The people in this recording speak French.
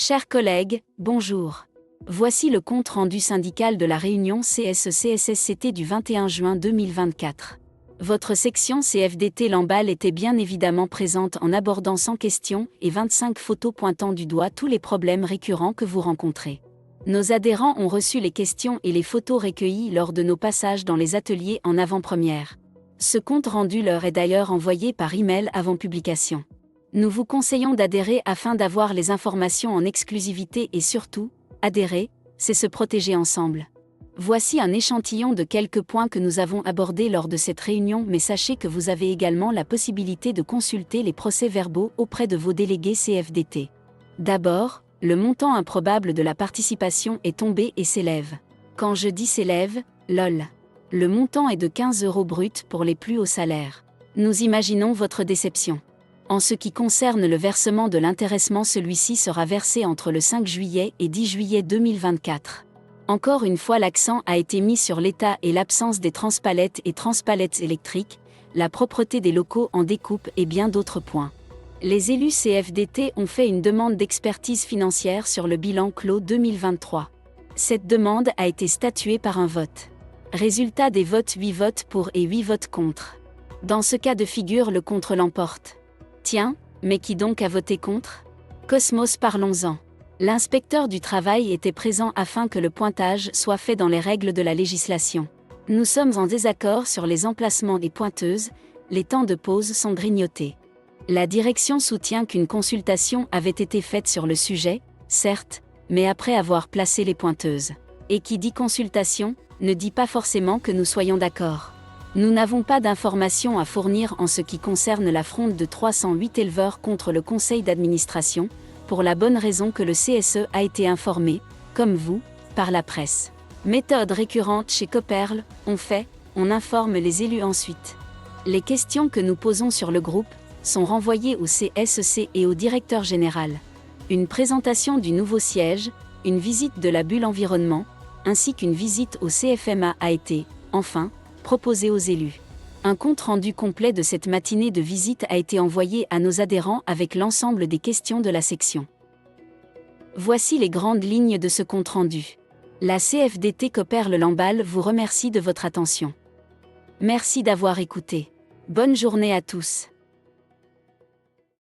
Chers collègues, bonjour. Voici le compte rendu syndical de la réunion CSE-CSSCT du 21 juin 2024. Votre section CFDT Lamballe était bien évidemment présente en abordant 100 questions et 25 photos pointant du doigt tous les problèmes récurrents que vous rencontrez. Nos adhérents ont reçu les questions et les photos recueillies lors de nos passages dans les ateliers en avant-première. Ce compte rendu leur est d'ailleurs envoyé par email avant publication. Nous vous conseillons d'adhérer afin d'avoir les informations en exclusivité et surtout, adhérer, c'est se protéger ensemble. Voici un échantillon de quelques points que nous avons abordés lors de cette réunion, mais sachez que vous avez également la possibilité de consulter les procès-verbaux auprès de vos délégués CFDT. D'abord, le montant improbable de la participation est tombé et s'élève. Quand je dis s'élève, lol. Le montant est de 15 € brut pour les plus hauts salaires. Nous imaginons votre déception. En ce qui concerne le versement de l'intéressement, celui-ci sera versé entre le 5 juillet et 10 juillet 2024. Encore une fois, l'accent a été mis sur l'état et l'absence des transpalettes et transpalettes électriques, la propreté des locaux en découpe et bien d'autres points. Les élus CFDT ont fait une demande d'expertise financière sur le bilan clos 2023. Cette demande a été statuée par un vote. Résultat des votes: 8 votes pour et 8 votes contre. Dans ce cas de figure, le contre l'emporte. Tiens, mais qui donc a voté contre ? Cosmos, parlons-en. L'inspecteur du travail était présent afin que le pointage soit fait dans les règles de la législation. Nous sommes en désaccord sur les emplacements des pointeuses, les temps de pause sont grignotés. La direction soutient qu'une consultation avait été faite sur le sujet, certes, mais après avoir placé les pointeuses. Et qui dit consultation, ne dit pas forcément que nous soyons d'accord. Nous n'avons pas d'informations à fournir en ce qui concerne la fronde de 308 éleveurs contre le conseil d'administration, pour la bonne raison que le CSE a été informé, comme vous, par la presse. Méthode récurrente chez Coperle, on informe les élus ensuite. Les questions que nous posons sur le groupe sont renvoyées au CSEC et au directeur général. Une présentation du nouveau siège, une visite de la bulle environnement, ainsi qu'une visite au CFMA a été, enfin, proposée aux élus. Un compte-rendu complet de cette matinée de visite a été envoyé à nos adhérents avec l'ensemble des questions de la section. Voici les grandes lignes de ce compte-rendu. La CFDT Coperle Lamballe vous remercie de votre attention. Merci d'avoir écouté. Bonne journée à tous.